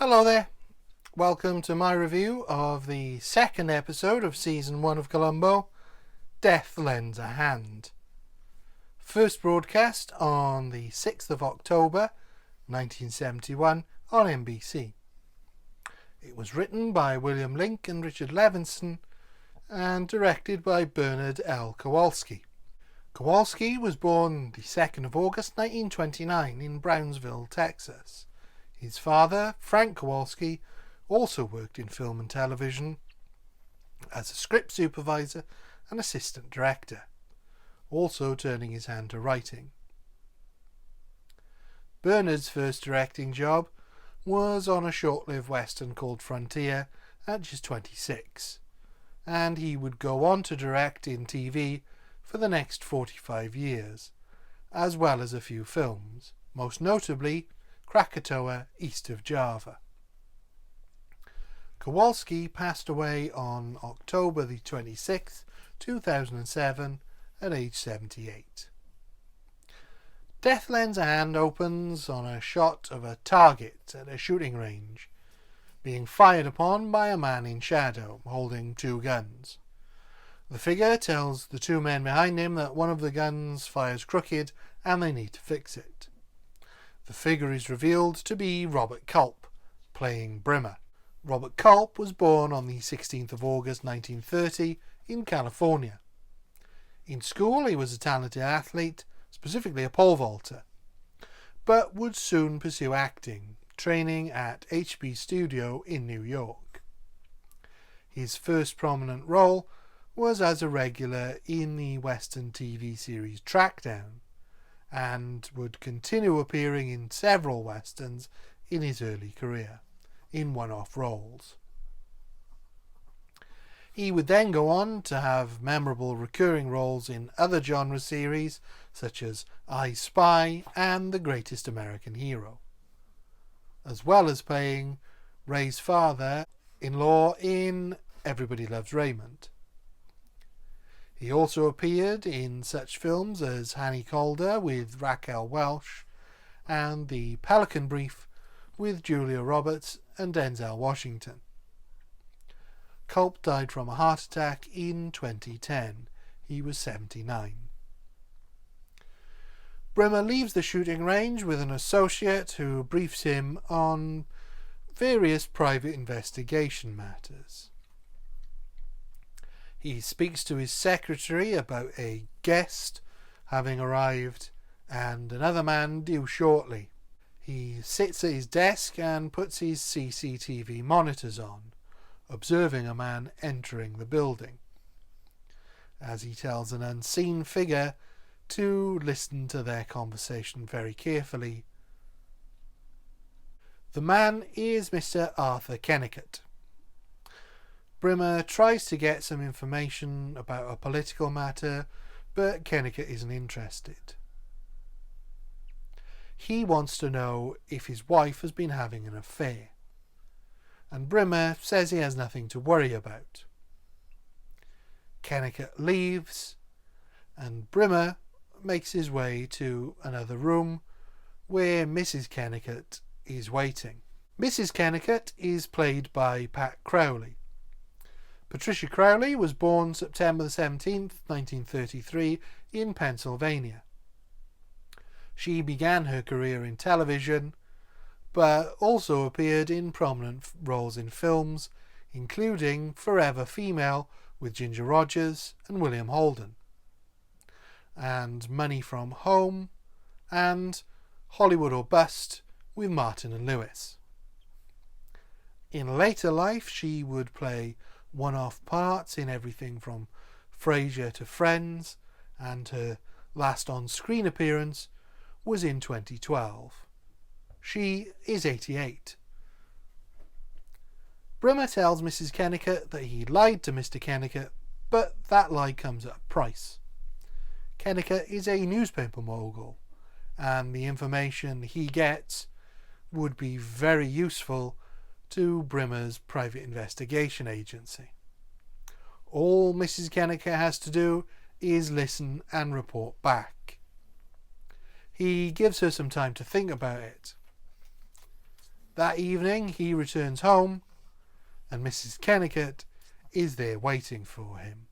Hello there, welcome to my review of the second episode of Season 1 of Columbo, Death Lends a Hand. First broadcast on the 6th of October 1971 on NBC. It was written by William Link and Richard Levinson and directed by Bernard L. Kowalski. Kowalski was born the 2nd of August 1929 in Brownsville, Texas. His father, Frank Kowalski, also worked in film and television as a script supervisor and assistant director, also turning his hand to writing. Bernard's first directing job was on a short-lived western called Frontier at just 26, and he would go on to direct in TV for the next 45 years, as well as a few films, most notably Krakatoa, East of Java. Kowalski passed away on October the 26th, 2007, at age 78. Death Lends a Hand opens on a shot of a target at a shooting range, being fired upon by a man in shadow, holding two guns. The figure tells the two men behind him that one of the guns fires crooked and they need to fix it. The figure is revealed to be Robert Culp, playing Brimmer. Robert Culp was born on the 16th of August 1930 in California. In school he was a talented athlete, specifically a pole vaulter, but would soon pursue acting, training at HB Studio in New York. His first prominent role was as a regular in the Western TV series Trackdown, and would continue appearing in several westerns in his early career, in one-off roles. He would then go on to have memorable recurring roles in other genre series such as I Spy and The Greatest American Hero, as well as playing Ray's father-in-law in Everybody Loves Raymond. He also appeared in such films as Hanny Calder with Raquel Welch and The Pelican Brief with Julia Roberts and Denzel Washington. Culp died from a heart attack in 2010. He was 79. Brimmer leaves the shooting range with an associate who briefs him on various private investigation matters. He speaks to his secretary about a guest having arrived and another man due shortly. He sits at his desk and puts his CCTV monitors on, observing a man entering the building, as he tells an unseen figure to listen to their conversation very carefully. The man is Mr. Arthur Kennicutt. Brimmer tries to get some information about a political matter, but Kennicutt isn't interested. He wants to know if his wife has been having an affair, and Brimmer says he has nothing to worry about. Kennicutt leaves, and Brimmer makes his way to another room where Mrs. Kennicutt is waiting. Mrs. Kennicutt is played by Pat Crowley. Patricia Crowley was born September 17th, 1933 in Pennsylvania. She began her career in television, but also appeared in prominent roles in films, including Forever Female with Ginger Rogers and William Holden, and Money from Home, and Hollywood or Bust with Martin and Lewis. In later life she would play one-off parts in everything from Frasier to Friends, and her last on-screen appearance was in 2012. She is 88. Brimmer tells Mrs. Kennicutt that he lied to Mr. Kennicutt, but that lie comes at a price. Kennicutt is a newspaper mogul, and the information he gets would be very useful to Brimmer's private investigation agency. All Mrs. Kennicutt has to do is listen and report back. He gives her some time to think about it. That evening he returns home and Mrs. Kennicutt is there waiting for him.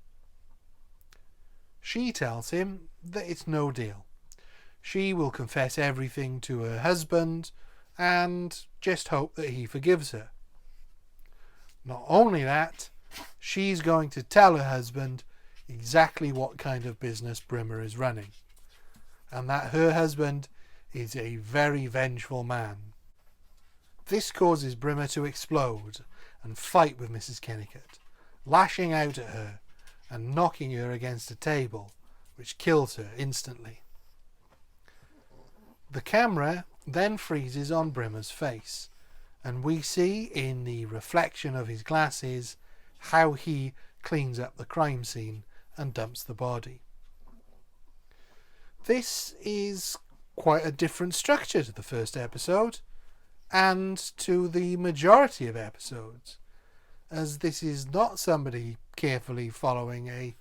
She tells him that it's no deal. She will confess everything to her husband and just hope that he forgives her. Not only that, she's going to tell her husband exactly what kind of business Brimmer is running, and that her husband is a very vengeful man. This causes Brimmer to explode and fight with Mrs. Kennicutt, lashing out at her and knocking her against a table, which kills her instantly. The camera then freezes on Brimmer's face, and we see in the reflection of his glasses how he cleans up the crime scene and dumps the body. This is quite a different structure to the first episode and to the majority of episodes, as this is not somebody carefully following a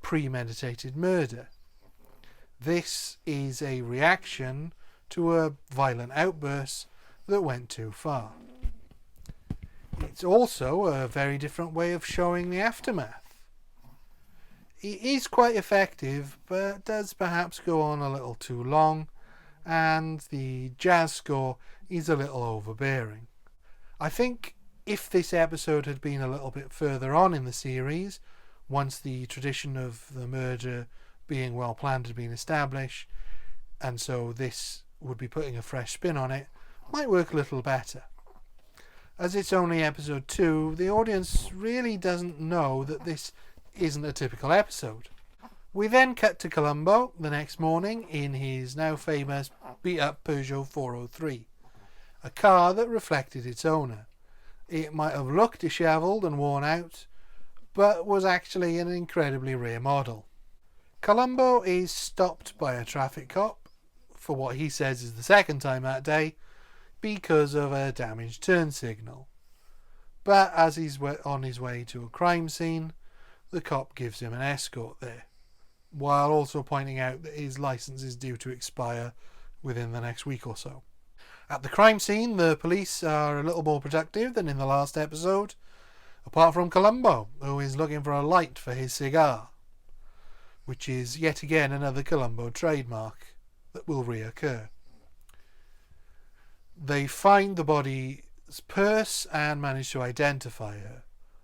premeditated murder. This is a reaction to a violent outburst that went too far. It's also a very different way of showing the aftermath. It is quite effective, but does perhaps go on a little too long, and the jazz score is a little overbearing. I think if this episode had been a little bit further on in the series, once the tradition of the murder being well planned had been established, and so this would be putting a fresh spin on it, might work a little better. As it's only episode 2, the audience really doesn't know that this isn't a typical episode. We then cut to Columbo the next morning in his now famous beat-up Peugeot 403, a car that reflected its owner. It might have looked dishevelled and worn out, but was actually an incredibly rare model. Columbo is stopped by a traffic cop for what he says is the second time that day, because of a damaged turn signal. But as he's on his way to a crime scene, the cop gives him an escort there, while also pointing out that his license is due to expire within the next week or so. At the crime scene, the police are a little more productive than in the last episode, apart from Columbo, who is looking for a light for his cigar, which is yet again another Columbo trademark that will reoccur. They find the body's purse and manage to identify her.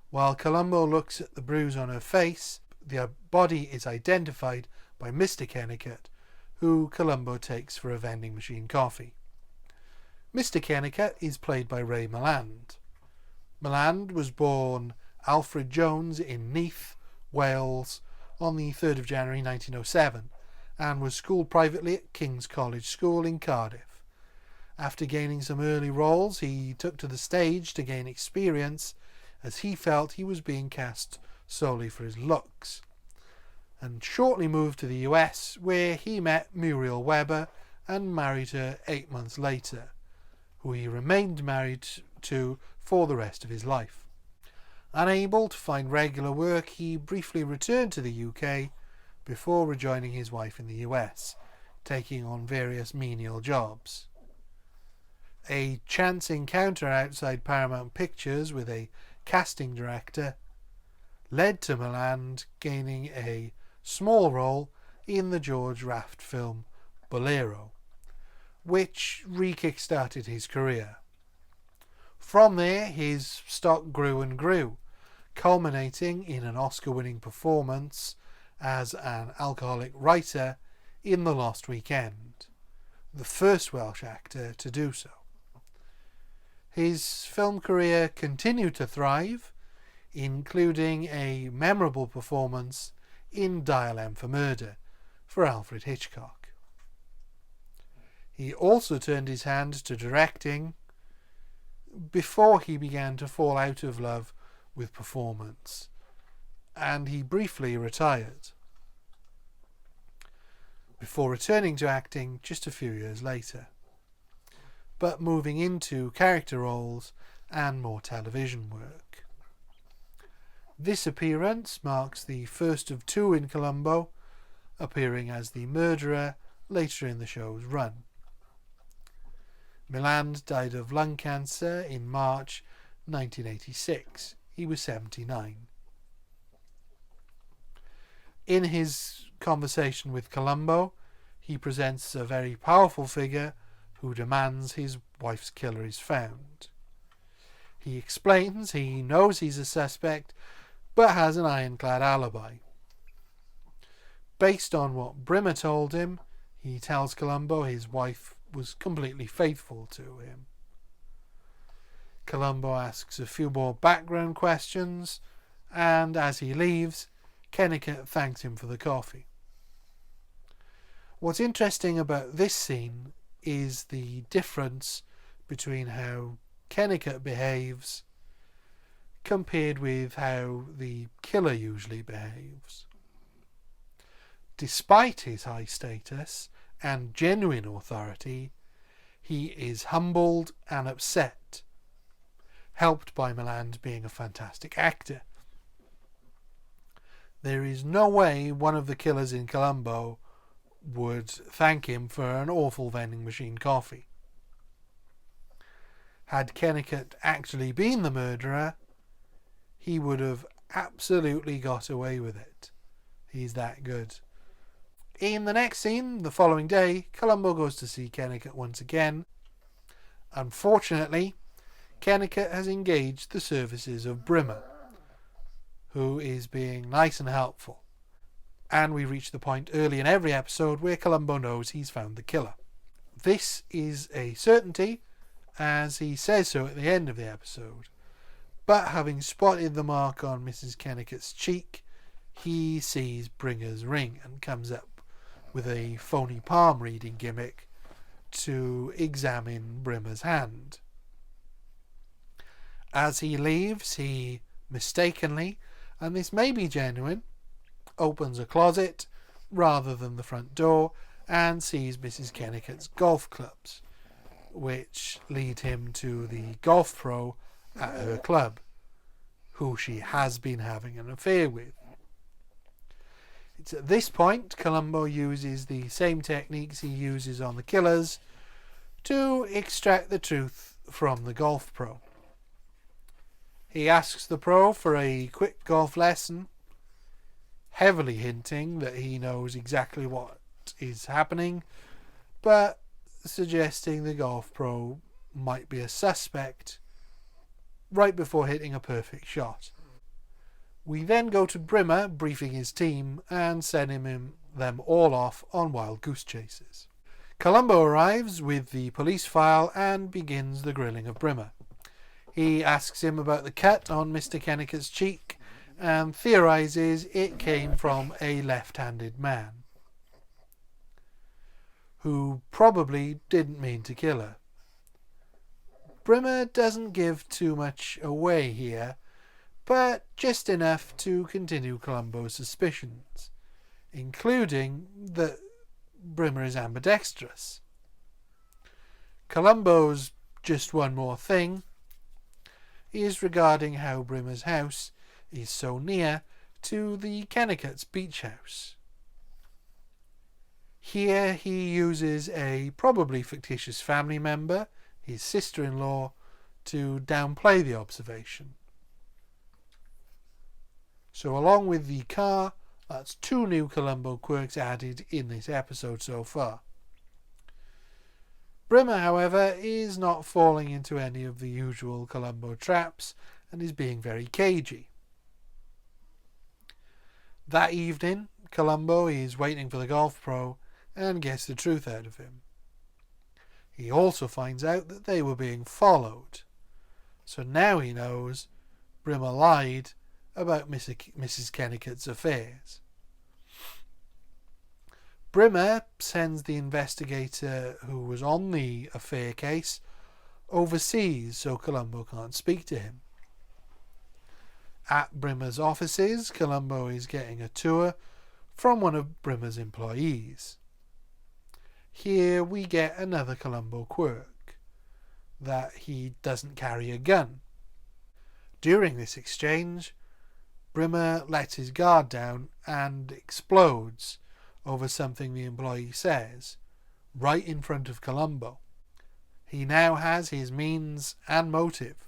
While Columbo looks at the bruise on her face, the body is identified by Mr. Kennicutt, who Columbo takes for a vending machine coffee. Mr. Kennicutt is played by Ray Milland. Milland was born Alfred Jones in Neath, Wales, on the 3rd of January 1907, and was schooled privately at King's College School in Cardiff. After gaining some early roles, he took to the stage to gain experience, as he felt he was being cast solely for his looks, and shortly moved to the US, where he met Muriel Weber and married her 8 months later, who he remained married to for the rest of his life. Unable to find regular work, he briefly returned to the UK before rejoining his wife in the US, taking on various menial jobs. A chance encounter outside Paramount Pictures with a casting director led to Milland gaining a small role in the George Raft film Bolero, which re-kickstarted his career. From there, his stock grew and grew, culminating in an Oscar-winning performance as an alcoholic writer in The Lost Weekend, the first Welsh actor to do so. His film career continued to thrive, including a memorable performance in Dial M for Murder for Alfred Hitchcock. He also turned his hand to directing before he began to fall out of love with performance, and he briefly retired, before returning to acting just a few years later, but moving into character roles and more television work. This appearance marks the first of 2 in Columbo, appearing as the murderer later in the show's run. Milland died of lung cancer in March 1986. He was 79. In his conversation with Columbo, he presents a very powerful figure who demands his wife's killer is found. He explains he knows he's a suspect, but has an ironclad alibi. Based on what Brimmer told him, he tells Columbo his wife was completely faithful to him. Columbo asks a few more background questions, and as he leaves, Kennicutt thanks him for the coffee. What's interesting about this scene is the difference between how Kennicutt behaves compared with how the killer usually behaves. Despite his high status and genuine authority, he is humbled and upset, helped by Milland being a fantastic actor. There is no way one of the killers in Columbo would thank him for an awful vending machine coffee. Had Kennicutt actually been the murderer, he would have absolutely got away with it. He's that good. In the next scene, the following day, Columbo goes to see Kennicutt once again. Unfortunately, Kennicutt has engaged the services of Brimmer, who is being nice and helpful. And we reach the point early in every episode where Columbo knows he's found the killer. This is a certainty, as he says so at the end of the episode. But having spotted the mark on Mrs. Kennicutt's cheek, he sees Brimmer's ring and comes up with a phony palm reading gimmick to examine Brimmer's hand. As he leaves, he mistakenly, and this may be genuine, opens a closet rather than the front door and sees Mrs. Kennicutt's golf clubs, which lead him to the golf pro at her club, who she has been having an affair with. It's at this point Columbo uses the same techniques he uses on the killers to extract the truth from the golf pro. He asks the pro for a quick golf lesson, heavily hinting that he knows exactly what is happening, but suggesting the golf pro might be a suspect right before hitting a perfect shot. We then go to Brimmer briefing his team and sending them all off on wild goose chases. Columbo arrives with the police file and begins the grilling of Brimmer. He asks him about the cut on Mr. Kennicutt's cheek and theorizes it came from a left-handed man who probably didn't mean to kill her. Brimmer doesn't give too much away here, but just enough to continue Columbo's suspicions, including that Brimmer is ambidextrous. Columbo's just one more thing is regarding how Brimmer's house is so near to the Kennicutt's beach house. Here he uses a probably fictitious family member, his sister-in-law, to downplay the observation. So along with the car, that's 2 new Columbo quirks added in this episode so far. Brimmer, however, is not falling into any of the usual Columbo traps and is being very cagey. That evening, Columbo is waiting for the golf pro and gets the truth out of him. He also finds out that they were being followed. So now he knows Brimmer lied about Mrs. Kennicutt's affairs. Brimmer sends the investigator who was on the affair case overseas so Columbo can't speak to him. At Brimmer's offices, Columbo is getting a tour from one of Brimmer's employees. Here we get another Columbo quirk, that he doesn't carry a gun. During this exchange, Brimmer lets his guard down and explodes over something the employee says, right in front of Columbo. He now has his means and motive.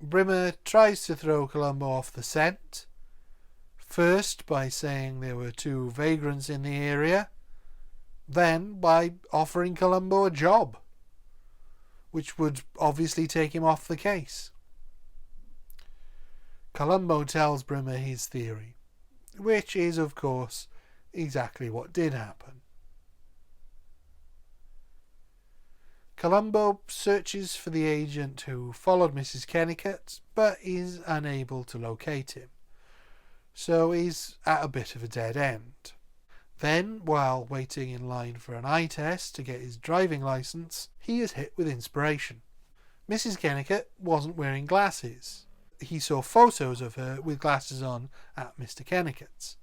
Brimmer tries to throw Columbo off the scent, first by saying there were 2 vagrants in the area, then by offering Columbo a job, which would obviously take him off the case. Columbo tells Brimmer his theory, which is, of course, exactly what did happen. Columbo searches for the agent who followed Mrs. Kennicutt, but is unable to locate him, so he's at a bit of a dead end. Then, while waiting in line for an eye test to get his driving licence, he is hit with inspiration. Mrs. Kennicutt wasn't wearing glasses. He saw photos of her with glasses on at Mr. Kennicutt's.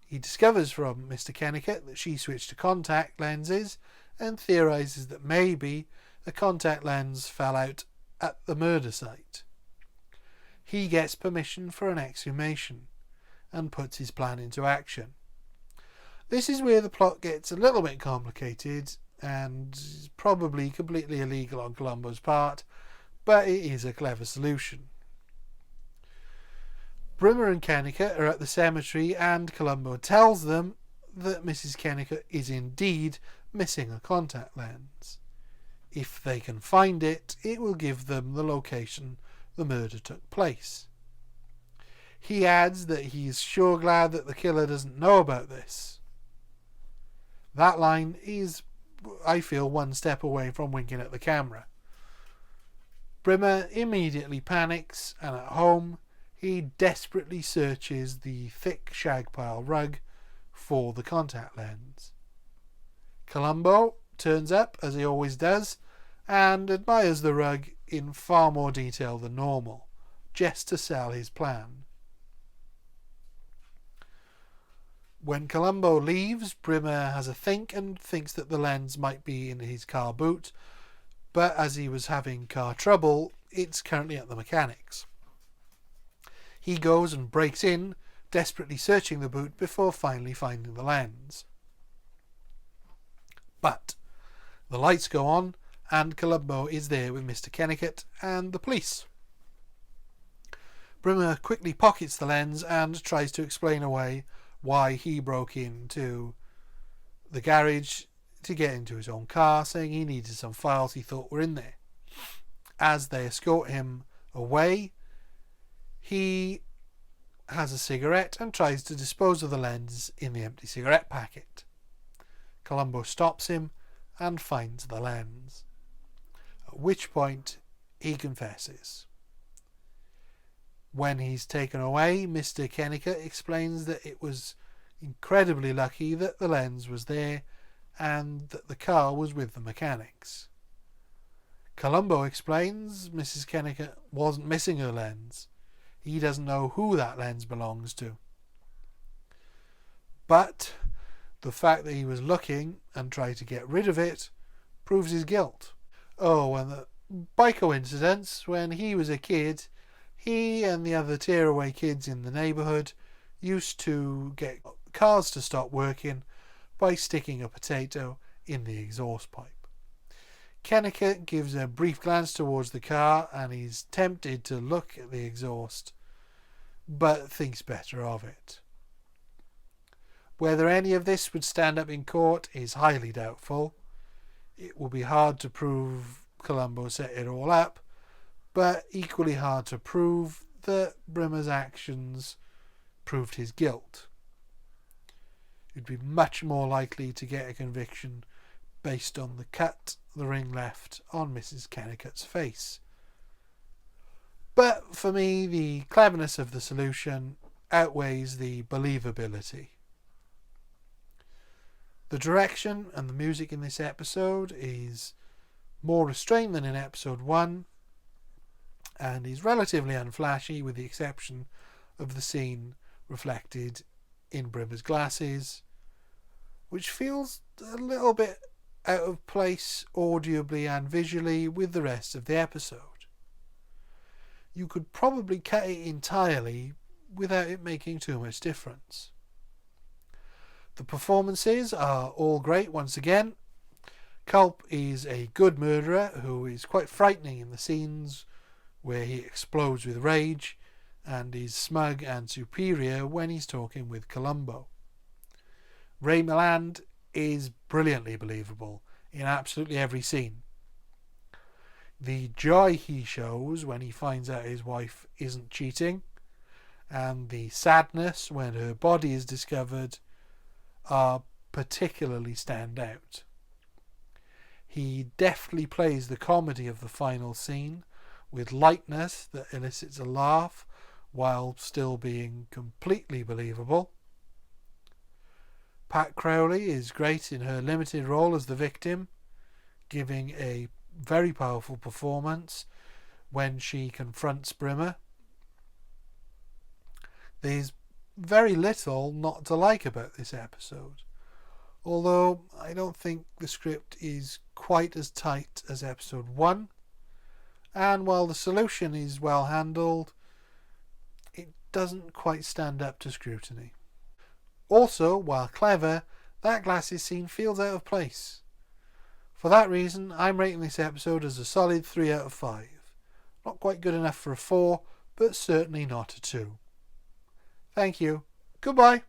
He discovers from Mr. Kennicutt that she switched to contact lenses and theorises that maybe a contact lens fell out at the murder site. He gets permission for an exhumation and puts his plan into action. This is where the plot gets a little bit complicated and is probably completely illegal on Columbo's part, but it is a clever solution. Brimmer and Kennicutt are at the cemetery and Columbo tells them that Mrs. Kennicutt is indeed missing a contact lens. If they can find it, it will give them the location the murder took place. He adds that he's sure glad that the killer doesn't know about this. That line is, I feel, one step away from winking at the camera. Brimmer immediately panics, and at home he desperately searches the thick shag pile rug for the contact lens. Columbo turns up, as he always does, and admires the rug in far more detail than normal, just to sell his plan. When Columbo leaves, Brimmer has a think and thinks that the lens might be in his car boot, but as he was having car trouble, it's currently at the mechanics. He goes and breaks in, desperately searching the boot before finally finding the lens. But the lights go on and Columbo is there with Mr. Kennicutt and the police. Brimmer quickly pockets the lens and tries to explain away why he broke into the garage to get into his own car, saying he needed some files he thought were in there. As they escort him away, he has a cigarette and tries to dispose of the lens in the empty cigarette packet. Columbo stops him and finds the lens, at which point he confesses. When he's taken away, Mr. Kennicutt explains that it was incredibly lucky that the lens was there and that the car was with the mechanics. Columbo explains Mrs. Kennicutt wasn't missing her lens. He doesn't know who that lens belongs to. But the fact that he was looking and tried to get rid of it proves his guilt. Oh, and by coincidence, when he was a kid, he and the other tearaway kids in the neighbourhood used to get cars to stop working by sticking a potato in the exhaust pipe. Kennicutt gives a brief glance towards the car and he's tempted to look at the exhaust, but thinks better of it. Whether any of this would stand up in court is highly doubtful. It will be hard to prove Columbo set it all up, but equally hard to prove that Brimmer's actions proved his guilt. You'd be much more likely to get a conviction based on the cut the ring left on Mrs. Kennicutt's face. But for me, the cleverness of the solution outweighs the believability. The direction and the music in this episode is more restrained than in episode 1 and is relatively unflashy, with the exception of the scene reflected in Brimmer's glasses, which feels a little bit out of place audibly and visually with the rest of the episode. You could probably cut it entirely without it making too much difference. The performances are all great once again. Culp is a good murderer who is quite frightening in the scenes where he explodes with rage, and is smug and superior when he's talking with Columbo. Milland is brilliantly believable in absolutely every scene. The joy he shows when he finds out his wife isn't cheating, and the sadness when her body is discovered, are particularly stand out. He deftly plays the comedy of the final scene with lightness that elicits a laugh while still being completely believable. Pat Crowley is great in her limited role as the victim, giving a very powerful performance when she confronts Brimmer. There's very little not to like about this episode, although I don't think the script is quite as tight as episode 1, and while the solution is well handled, it doesn't quite stand up to scrutiny. Also, while clever, that glasses scene feels out of place. For that reason, I'm rating this episode as a solid 3 out of 5. Not quite good enough for a 4, but certainly not a 2. Thank you. Goodbye.